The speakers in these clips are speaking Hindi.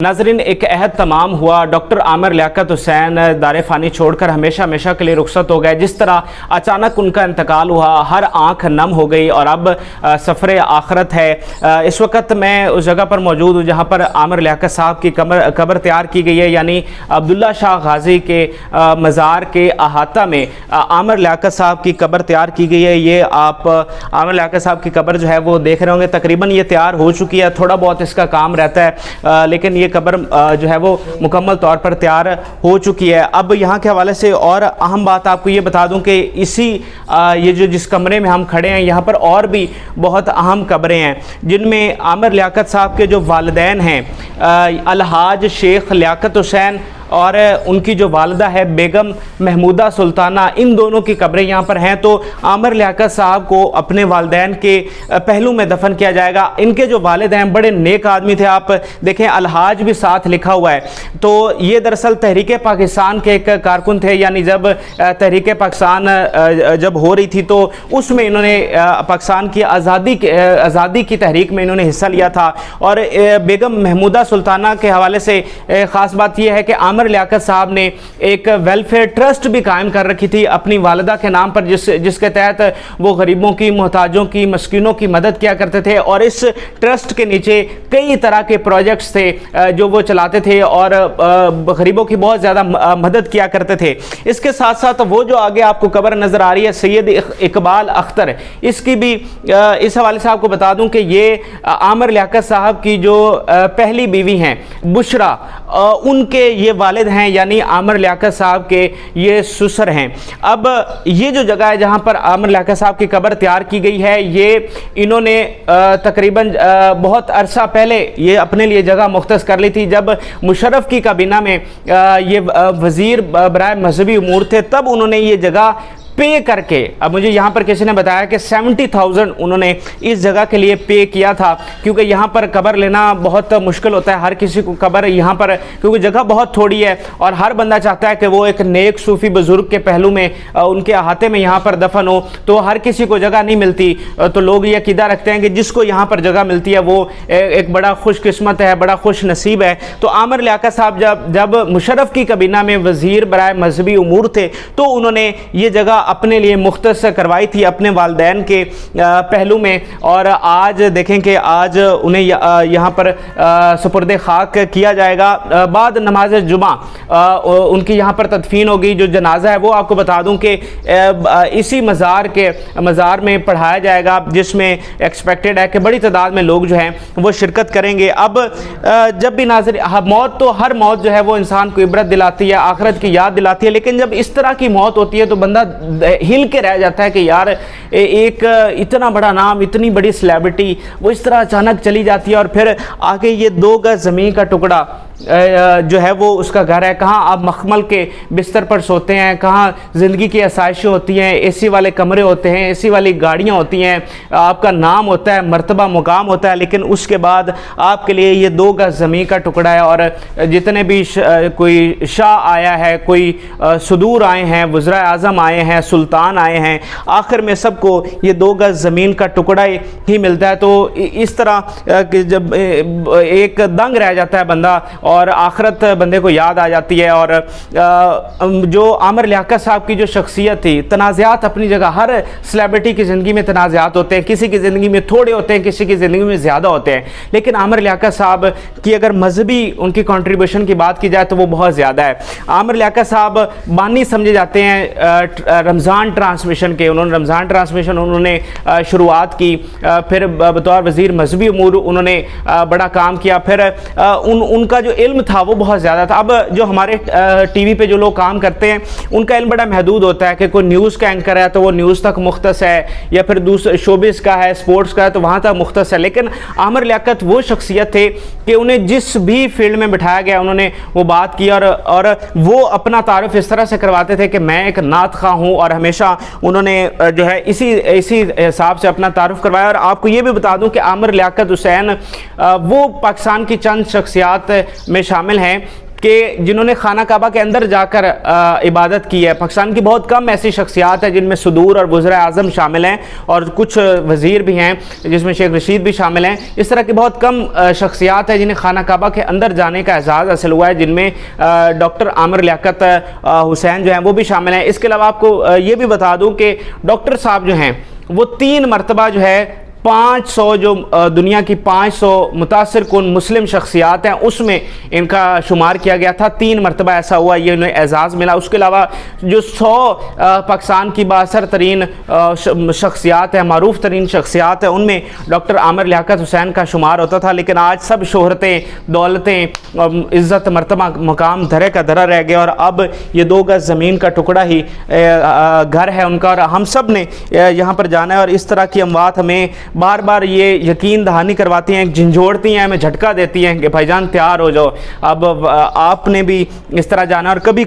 नाजरीन, एक अहद तमाम हुआ। डॉक्टर आमिर लियाकत हुसैन दारे फ़ानी छोड़कर हमेशा हमेशा के लिए रुखसत हो गए। जिस तरह अचानक उनका इंतकाल हुआ, हर आंख नम हो गई और अब सफ़र आखरत है। इस वक्त मैं उस जगह पर मौजूद हूँ जहाँ पर आमिर लियाकत साहब की कब्र तैयार की गई है, यानी अब्दुल्ला शाह गाजी के मज़ार के अहाता में आमिर लियाकत साहब की कब्र तैयार की गई है। ये आप आमिर लियाकत साहब की कब्र जो है वो देख रहे होंगे, तकरीबन ये तैयार हो चुकी है। थोड़ा बहुत इसका काम रहता है, लेकिन ये कब्र जो है वो मुकम्मल तौर पर तैयार हो चुकी है। अब यहाँ के हवाले से और अहम बात आपको ये बता दूं कि इसी ये जो जिस कमरे में हम खड़े हैं, यहाँ पर और भी बहुत अहम कब्रें हैं जिनमें आमिर लियाकत साहब के जो वालिदैन हैं, अलहाज शेख लियाकत हुसैन और उनकी जो वालिदा है बेगम महमूदा सुल्ताना, इन दोनों की कब्रें यहाँ पर हैं। तो आमिर लियाकत साहब को अपने वालिदैन के पहलू में दफन किया जाएगा। इनके जो वालिद हैं बड़े नेक आदमी थे, आप देखें अलहाज भी साथ लिखा हुआ है। तो ये दरअसल तहरीक पाकिस्तान के एक कारकुन थे, यानी जब तहरीक पाकिस्तान जब हो रही थी तो उसमें इन्होंने पाकिस्तान की आज़ादी की तहरीक में इन्होंने हिस्सा लिया था। और बेगम महमूदा सुल्ताना के हवाले से ख़ास बात यह है कि आमिर लियाकत साहब ने एक वेलफेयर ट्रस्ट भी कायम कर रखी थी अपनी वालिदा के नाम पर, जिसके तहत वो गरीबों की, मोहताजों की, मस्कीनों की मदद किया करते थे। और इस ट्रस्ट के नीचे कई तरह के प्रोजेक्ट्स थे जो वो चलाते थे और गरीबों की बहुत ज़्यादा मदद किया करते थे। इसके साथ साथ वो जो आगे आपको कब्र नज़र आ रही है सैयद इकबाल अख्तर, इसकी भी इस हवाले से आपको बता दूं कि ये आमिर लियाकत साहब की जो पहली बीवी हैं बुशरा, उनके ये वालिद हैं, यानी आमिर लियाकत साहब के ये ससुर हैं। अब ये जो जगह है जहाँ पर आमिर लियाकत साहब की कब्र तैयार की गई है, ये इन्होंने तकरीबन बहुत अरसा पहले ये अपने लिए जगह मुख्तस कर ली थी। जब मुशर्रफ की काबीना में ये वज़ीर बराए मजहबी उमूर थे, तब उन्होंने ये जगह पे करके, अब मुझे यहाँ पर किसी ने बताया कि 70,000 उन्होंने इस जगह के लिए पे किया था, क्योंकि यहाँ पर कब्र लेना बहुत मुश्किल होता है। हर किसी को कब्र यहाँ पर, क्योंकि जगह बहुत थोड़ी है और हर बंदा चाहता है कि वो एक नेक सूफ़ी बुज़ुर्ग के पहलू में, उनके अहाते में यहाँ पर दफन हो, तो हर किसी को जगह नहीं मिलती। तो लोग ये अक़ीदा रखते हैं कि जिसको यहाँ पर जगह मिलती है वो एक बड़ा खुशकिस्मत है, बड़ा खुश नसीब है। तो आमिर लियाकत साहब जब मुशर्रफ की काबीना में वज़ीर बराए मजहबी उमूर थे, तो उन्होंने ये जगह अपने लिए मुख्तस करवाई थी अपने वालिदैन के पहलू में। और आज देखें कि आज उन्हें यहाँ पर सुपुर्द खाक किया जाएगा। बाद नमाज जुमा उनकी यहाँ पर तदफीन होगी। जो जनाजा है वो आपको बता दूं कि इसी मज़ार में पढ़ाया जाएगा, जिसमें एक्सपेक्टेड है कि बड़ी तादाद में लोग जो हैं वो शिरकत करेंगे। अब जब भी नाज़रीन, मौत तो हर मौत जो है वो इंसान को इबरत दिलाती है, आखिरत की याद दिलाती है, लेकिन जब इस तरह की मौत होती है तो बंदा हिल के रह जाता है कि यार एक इतना बड़ा नाम, इतनी बड़ी सेलिब्रिटी वो इस तरह अचानक चली जाती है। और फिर आगे ये 2 गज ज़मीन का टुकड़ा जो है वो उसका घर है, कहाँ आप मखमल के बिस्तर पर सोते हैं, कहाँ ज़िंदगी की आसाइशें होती हैं, एसी वाले कमरे होते हैं, एसी वाली गाड़ियाँ होती हैं, आपका नाम होता है, मर्तबा मुकाम होता है, लेकिन उसके बाद आपके लिए ये 2 गज ज़मीन का टुकड़ा है। और जितने भी कोई शाह आया है, कोई सदूर आए हैं, वज़ीर आज़म आए हैं, सुल्तान आए हैं, आखिर में सबको ये 2 गज ज़मीन का टुकड़ा ही मिलता है। तो इस तरह जब एक दंग रह जाता है बंदा और आखिरत बंदे को याद आ जाती है। और जो आमिर लियाकत साहब की जो शख्सियत थी, तनाज़ात अपनी जगह, हर सेलिब्रिटी की ज़िंदगी में तनाज़ात होते हैं, किसी की ज़िंदगी में थोड़े होते हैं, किसी की ज़िंदगी में ज़्यादा होते हैं, लेकिन आमिर लियाकत साहब की अगर मजहबी उनकी कंट्रीब्यूशन की बात की जाए तो वो बहुत ज़्यादा है। आमिर लियाकत साहब बानी समझे जाते हैं रमज़ान ट्रांसमिशन के। उन्होंने रमज़ान ट्रांसमिशन उन्होंने शुरुआत की, फिर बतौर वज़ीर मजहबी उमूर उन्होंने बड़ा काम किया। फिर उनका जो इल्म था वो बहुत ज़्यादा था। अब जो हमारे टीवी पे जो लोग काम करते हैं उनका इल्म बड़ा महदूद होता है कि कोई न्यूज़ का एंकर है तो वो न्यूज़ तक मुख्तस है, या फिर दूसरे शोबिस का है, स्पोर्ट्स का है तो वहाँ तक मुख्तस है। लेकिन आमिर लियाकत वो शख्सियत थे कि उन्हें जिस भी फील्ड में बिठाया गया उन्होंने वो बात की। और वो अपना तारुफ इस तरह से करवाते थे कि मैं एक नात ख़्वाह हूँ, और हमेशा उन्होंने जो है इसी हिसाब से अपना तारुफ करवाया। और आपको ये भी बता दूँ कि आमिर लियाकत हुसैन वो पाकिस्तान की चंद शख्सियात में शामिल हैं कि जिन्होंने खाना काबा के अंदर जाकर इबादत की है। पाकिस्तान की बहुत कम ऐसी शख्सियात हैं जिनमें सदूर और वज़ीर आज़म शामिल हैं और कुछ वज़ीर भी हैं जिसमें शेख रशीद भी शामिल हैं। इस तरह की बहुत कम शख्सियात हैं जिन्हें खाना काबा के अंदर जाने का एजाज़ हासिल हुआ है, जिनमें डॉक्टर आमिर लियाकत हुसैन जो हैं वो भी शामिल हैं। इसके अलावा आपको ये भी बता दूँ कि डॉक्टर साहब जो हैं वो 3 मरतबा जो है 500 जो दुनिया की 500 मुतासिर कुन मुस्लिम शख्सियात हैं उसमें इनका शुमार किया गया था। 3 मरतबा ऐसा हुआ, ये उन्हें एजाज़ मिला। उसके अलावा जो 100 पाकिस्तान की बासर तरीन शख्सियात हैं, मारूफ तरीन शख्सियात हैं, उनमें डॉक्टर आमिर लियाकत हुसैन का शुमार होता था। लेकिन आज सब शोहरतें, दौलतें, इज़्ज़त, मर्तबा, मकाम धरे का धरा रह गया और अब ये 2 गज़ ज़मीन का टुकड़ा ही घर है उनका और हम सब ने यहाँ पर जाना है। और इस तरह की अमवात हमें बार बार ये यकीन दहानी करवाती हैं, झंझोड़ती हैं, हमें झटका देती हैं कि भाईजान तैयार हो जाओ, अब आपने भी इस तरह जाना। और कभी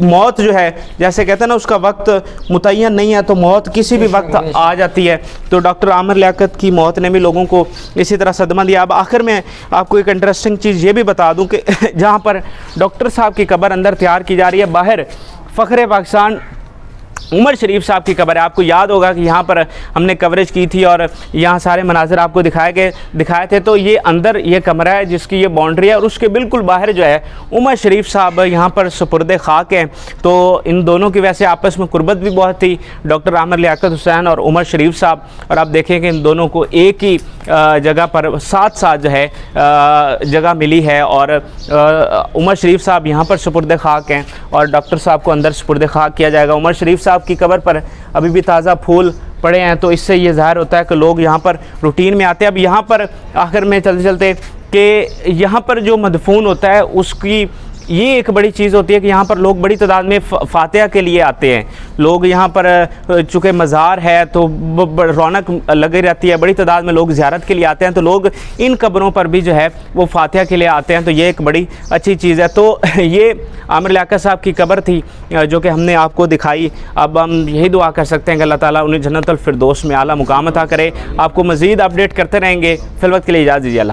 मौत जो है, जैसे कहते हैं ना, उसका वक्त मुतय्यन नहीं है, तो मौत किसी भी वक्त आ जाती है। तो डॉक्टर आमिर लियाकत की मौत ने भी लोगों को इसी तरह सदमा दिया। अब आखिर में आपको एक इंटरेस्टिंग चीज़ ये भी बता दूँ कि जहाँ पर डॉक्टर साहब की कब्र अंदर तैयार की जा रही है, बाहर फ़ख्र पाकिस्तान उमर शरीफ साहब की कब्र है। आपको याद होगा कि यहाँ पर हमने कवरेज की थी और यहाँ सारे मनाज़िर आपको दिखाए थे। तो ये अंदर ये कमरा है जिसकी ये बाउंड्री है और उसके बिल्कुल बाहर जो है उमर शरीफ साहब यहाँ पर सुपुर्द खाक हैं। तो इन दोनों की वैसे आपस में कुर्बत भी बहुत थी, डॉक्टर आमिर लियाकत हुसैन और उमर शरीफ साहब। और आप देखें कि इन दोनों को एक ही जगह पर साथ साथ जो है जगह मिली है और उमर शरीफ साहब यहाँ पर सुपुर्द खाक हैं और डॉक्टर साहब को अंदर सुपुर्द खाक किया जाएगा। उमर शरीफ साहब की कब्र पर अभी भी ताज़ा फूल पड़े हैं, तो इससे ये ज़ाहिर होता है कि लोग यहाँ पर रूटीन में आते हैं। अब यहाँ पर आखिर में चलते चलते कि यहाँ पर जो मदफून होता है उसकी ये एक बड़ी चीज़ होती है कि यहाँ पर लोग बड़ी तादाद में फातिहा के लिए आते हैं। लोग यहाँ पर चूँकि मज़ार है तो रौनक लगी रहती है, बड़ी तादाद में लोग ज़ियारत के लिए आते हैं, तो लोग इन कब्रों पर भी जो है वो फातिहा के लिए आते हैं। तो ये एक बड़ी अच्छी चीज़ है। तो ये आमिर लियाकत साहब की कब्र थी जो कि हमने आपको दिखाई। अब हम यही दुआ कर सकते हैं कि अल्लाह ताला उन्हें जन्नतुल फिरदौस में आला मुकाम अता करे। आपको मज़ीद अपडेट करते रहेंगे। फिल वक्त के लिए इजाज़त दीजिए। अल्लाह।